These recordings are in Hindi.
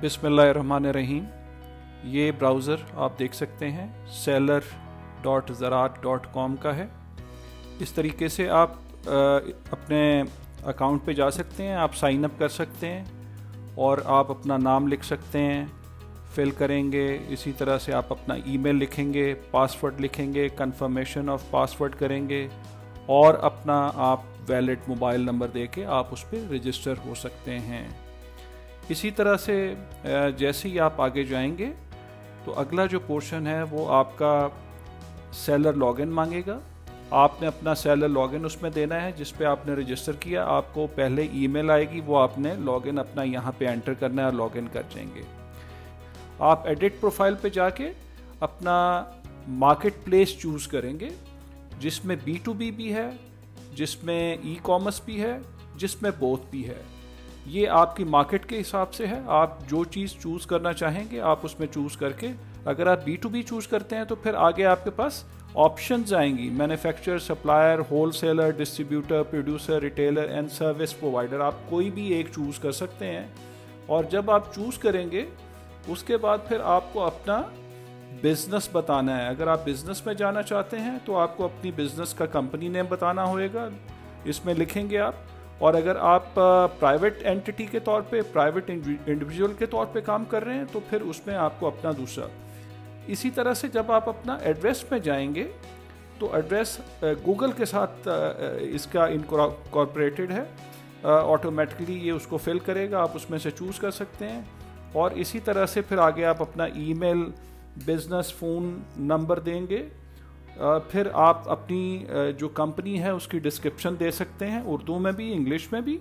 बिस्मिल्लाहिर्रहमानिर्रहीम। ये ब्राउज़र आप देख सकते हैं seller.zaraat.com का है। इस तरीके से आप अपने अकाउंट पे जा सकते हैं, आप साइन अप कर सकते हैं और आप अपना नाम लिख सकते हैं, फिल करेंगे। इसी तरह से आप अपना ईमेल लिखेंगे, पासवर्ड लिखेंगे, कंफर्मेशन ऑफ पासवर्ड करेंगे और अपना आप वैलिड मोबाइल नंबर देके आप उस पर रजिस्टर हो सकते हैं। इसी तरह से जैसे ही आप आगे जाएंगे तो अगला जो पोर्शन है वो आपका सेलर लॉगिन मांगेगा। आपने अपना सेलर लॉगिन उसमें देना है जिस पे आपने रजिस्टर किया। आपको पहले ईमेल आएगी, वो आपने लॉगिन अपना यहाँ पे एंटर करना है और लॉगिन कर जाएंगे। आप एडिट प्रोफाइल पे जाके अपना मार्केट प्लेस चूज़ करेंगे जिसमें B2B भी है, जिसमें ई कॉमर्स भी है, जिसमें बोथ भी है। ये आपकी मार्केट के हिसाब से है, आप जो चीज़ चूज़ करना चाहेंगे आप उसमें चूज़ करके, अगर आप B2B चूज़ करते हैं तो फिर आगे आपके पास ऑप्शंस आएंगी, manufacturer, supplier, wholesaler, distributor, producer, retailer and service provider. आप कोई भी एक चूज़ कर सकते हैं और जब आप चूज़ करेंगे उसके बाद फिर आपको अपना बिज़नेस बताना है। अगर आप बिज़नेस में जाना चाहते हैं तो आपको अपनी बिज़नेस का कंपनी नेम बताना होगा, इसमें लिखेंगे आप। और अगर आप प्राइवेट एंटिटी के तौर पे, प्राइवेट इंडिविजुअल के तौर पे काम कर रहे हैं तो फिर उसमें आपको अपना दूसरा। इसी तरह से जब आप अपना एड्रेस में जाएंगे तो एड्रेस गूगल के साथ इसका इनकॉर्पोरेटेड है, ऑटोमेटिकली ये उसको फिल करेगा, आप उसमें से चूज़ कर सकते हैं। और इसी तरह से फिर आगे आप अपना ईमेल, बिज़नेस फ़ोन नंबर देंगे। फिर आप अपनी जो कंपनी है उसकी डिस्क्रिप्शन दे सकते हैं, उर्दू में भी, इंग्लिश में भी।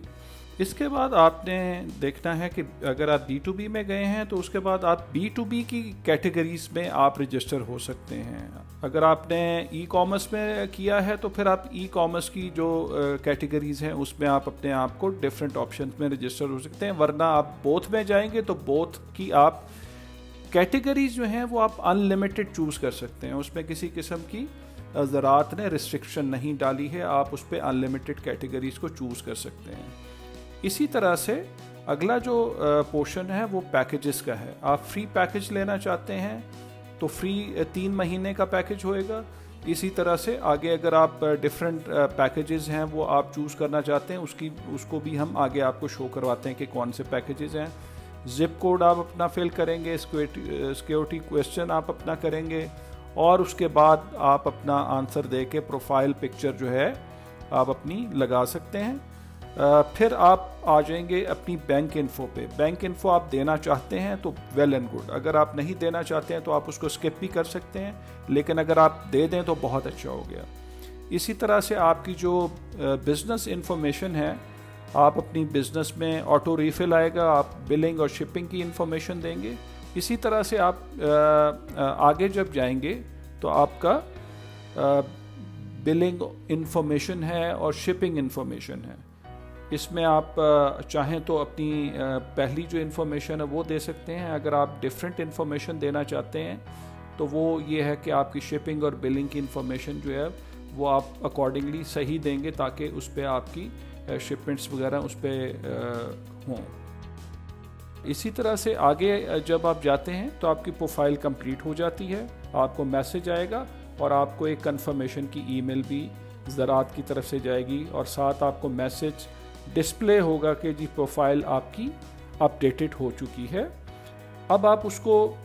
इसके बाद आपने देखना है कि अगर आप B2B में गए हैं तो उसके बाद आप B2B की कैटेगरीज़ में आप रजिस्टर हो सकते हैं। अगर आपने ई कॉमर्स में किया है तो फिर आप ई कॉमर्स की जो कैटेगरीज़ हैं उसमें आप अपने आप को डिफरेंट ऑप्शन में रजिस्टर हो सकते हैं। वरना आप बोथ में जाएंगे तो बोथ की आप कैटेगरीज जो हैं वो आप अनलिमिटेड चूज़ कर सकते हैं। उसमें किसी किस्म की ज़राअत ने रिस्ट्रिक्शन नहीं डाली है, आप उस पर अनलिमिटेड कैटेगरीज को चूज़ कर सकते हैं। इसी तरह से अगला जो पोर्शन है वो पैकेजेस का है। आप फ्री पैकेज लेना चाहते हैं तो फ्री 3 महीने का पैकेज होएगा। इसी तरह से आगे अगर आप डिफरेंट पैकेजेस हैं वो आप चूज़ करना चाहते हैं उसको भी हम आगे आपको शो करवाते हैं कि कौन से पैकेजेस हैं। ज़िप कोड आप अपना फिल करेंगे, सिक्योरिटी क्वेश्चन आप अपना करेंगे और उसके बाद आप अपना आंसर दे के प्रोफाइल पिक्चर जो है आप अपनी लगा सकते हैं। फिर आप आ जाएंगे अपनी बैंक इन्फो पे। बैंक इन्फो आप देना चाहते हैं तो वेल एंड गुड, अगर आप नहीं देना चाहते हैं तो आप उसको स्किप भी कर सकते हैं, लेकिन अगर आप दे दें तो बहुत अच्छा हो गया। इसी तरह से आपकी जो बिज़नेस इन्फॉर्मेशन है, आप अपनी बिज़नेस में ऑटो रीफिल आएगा, आप बिलिंग और शिपिंग की इन्फॉर्मेशन देंगे। इसी तरह से आप आगे जब जाएंगे तो आपका बिलिंग इन्फॉर्मेशन है और शिपिंग इन्फॉर्मेशन है। इसमें आप चाहें तो अपनी पहली जो इन्फॉर्मेशन है वो दे सकते हैं। अगर आप डिफरेंट इन्फॉर्मेशन देना चाहते हैं तो वो ये है कि आपकी शिपिंग और बिलिंग की इन्फॉर्मेशन जो है वो आप अकॉर्डिंगली सही देंगे ताकि उस पर आपकी शिपमेंट्स वगैरह उस पर हों। इसी तरह से आगे जब आप जाते हैं तो आपकी प्रोफाइल कंप्लीट हो जाती है, आपको मैसेज आएगा और आपको एक कंफर्मेशन की ईमेल भी ज़राअत की तरफ से जाएगी और साथ आपको मैसेज डिस्प्ले होगा कि जी प्रोफाइल आपकी अपडेटेड हो चुकी है। अब आप उसको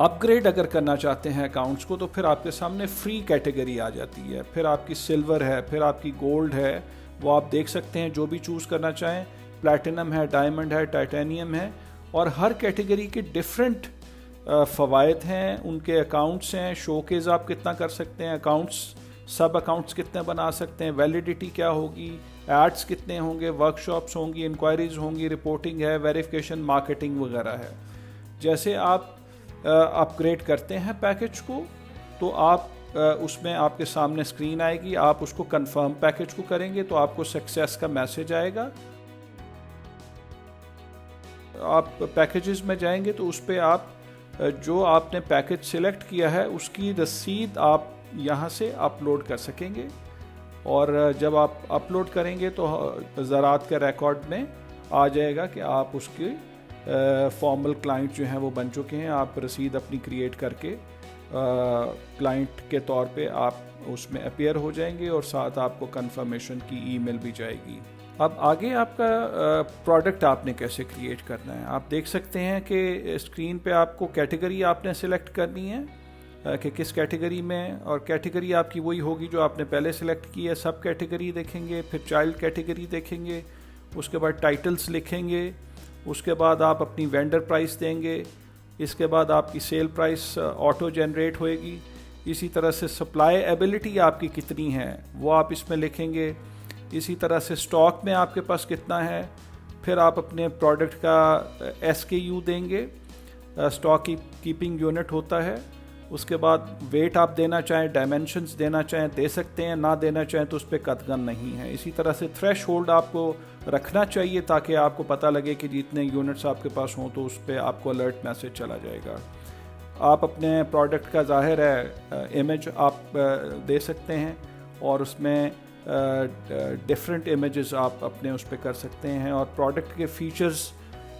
अपग्रेड अगर करना चाहते हैं अकाउंट्स को तो फिर आपके सामने फ्री कैटेगरी आ जाती है। फिर आपकी सिल्वर है, फिर आपकी गोल्ड है, वो आप देख सकते हैं जो भी चूज़ करना चाहें। प्लैटिनम है, डायमंड है, टाइटेनियम है और हर कैटेगरी के डिफरेंट फ़वायद हैं, उनके अकाउंट्स हैं, शोकेस आप कितना कर सकते हैं, अकाउंट्स सब अकाउंट्स कितने बना सकते हैं, वैलिडिटी क्या होगी, एड्स कितने होंगे, वर्कशॉप्स होंगी, इंक्वायरीज होंगी, रिपोर्टिंग है, वेरिफिकेशन, मार्केटिंग वगैरह है। जैसे आप अपग्रेड करते हैं पैकेज को तो आप उसमें आपके सामने स्क्रीन आएगी, आप उसको कंफर्म पैकेज को करेंगे तो आपको सक्सेस का मैसेज आएगा। आप पैकेजेस में जाएंगे तो उस पर आप जो आपने पैकेज सिलेक्ट किया है उसकी रसीद आप यहाँ से अपलोड कर सकेंगे और जब आप अपलोड करेंगे तो ज़राअत के रिकॉर्ड में आ जाएगा कि आप उसकी फॉर्मल क्लाइंट जो हैं वो बन चुके हैं। आप रसीद अपनी क्रिएट करके क्लाइंट के तौर पे आप उसमें अपीयर हो जाएंगे और साथ आपको कंफर्मेशन की ईमेल भी जाएगी। अब आगे आपका प्रोडक्ट आपने कैसे क्रिएट करना है, आप देख सकते हैं कि स्क्रीन पे आपको कैटेगरी आपने सिलेक्ट करनी है कि किस कैटेगरी में, और कैटेगरी आपकी वही होगी जो आपने पहले सिलेक्ट की है। सब कैटेगरी देखेंगे, फिर चाइल्ड कैटेगरी देखेंगे, उसके बाद टाइटल्स लिखेंगे, उसके बाद आप अपनी वेंडर प्राइस देंगे, इसके बाद आपकी सेल प्राइस ऑटो जनरेट होएगी। इसी तरह से सप्लाई एबिलिटी आपकी कितनी है वो आप इसमें लिखेंगे। इसी तरह से स्टॉक में आपके पास कितना है, फिर आप अपने प्रोडक्ट का SKU देंगे, स्टॉक कीपिंग यूनिट होता है। उसके बाद वेट आप देना चाहें, डायमेंशंस देना चाहें दे सकते हैं, ना देना चाहें तो उस पर कतगन नहीं है। इसी तरह से थ्रेश होल्ड आपको रखना चाहिए ताकि आपको पता लगे कि जितने यूनिट्स आपके पास हों तो उस पर आपको अलर्ट मैसेज चला जाएगा। आप अपने प्रोडक्ट का ज़ाहिर है इमेज आप दे सकते हैं और उसमें डिफरेंट इमेजेस आप अपने उस पर कर सकते हैं, और प्रोडक्ट के फीचर्स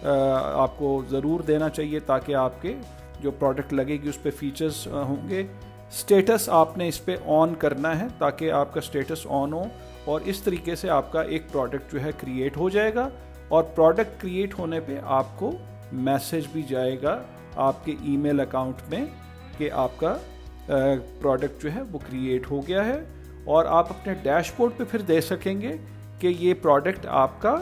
आपको ज़रूर देना चाहिए ताकि आपके जो प्रोडक्ट लगेगी उस पर फीचर्स होंगे। स्टेटस आपने इस पर ऑन करना है ताकि आपका स्टेटस ऑन हो, और इस तरीके से आपका एक प्रोडक्ट जो है क्रिएट हो जाएगा। और प्रोडक्ट क्रिएट होने पे आपको मैसेज भी जाएगा आपके ईमेल अकाउंट में कि आपका प्रोडक्ट जो है वो क्रिएट हो गया है, और आप अपने डैशबोर्ड पे फिर दे सकेंगे कि ये प्रोडक्ट आपका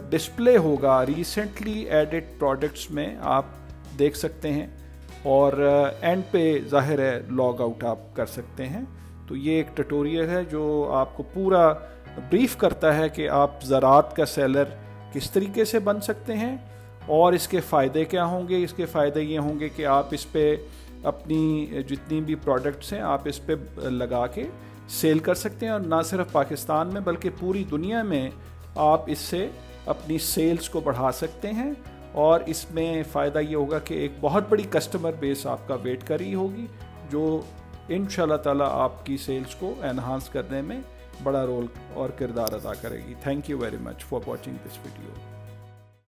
डिस्प्ले होगा। रिसेंटली एडिड प्रोडक्ट्स में आप देख सकते हैं, और एंड पे ज़ाहिर है लॉग आउट आप कर सकते हैं। तो ये एक ट्यूटोरियल है जो आपको पूरा ब्रीफ करता है कि आप ज़रात का सेलर किस तरीके से बन सकते हैं और इसके फ़ायदे क्या होंगे। इसके फ़ायदे ये होंगे कि आप इस पर अपनी जितनी भी प्रोडक्ट्स हैं आप इस पर लगा के सेल कर सकते हैं, और ना सिर्फ पाकिस्तान में बल्कि पूरी दुनिया में आप इससे अपनी सेल्स को बढ़ा सकते हैं। और इसमें फ़ायदा ये होगा कि एक बहुत बड़ी कस्टमर बेस आपका वेट कर रही होगी जो इंशाल्लाह ताला आपकी सेल्स को एनहांस करने में बड़ा रोल और किरदार अदा करेगी। Thank you very much for watching this video.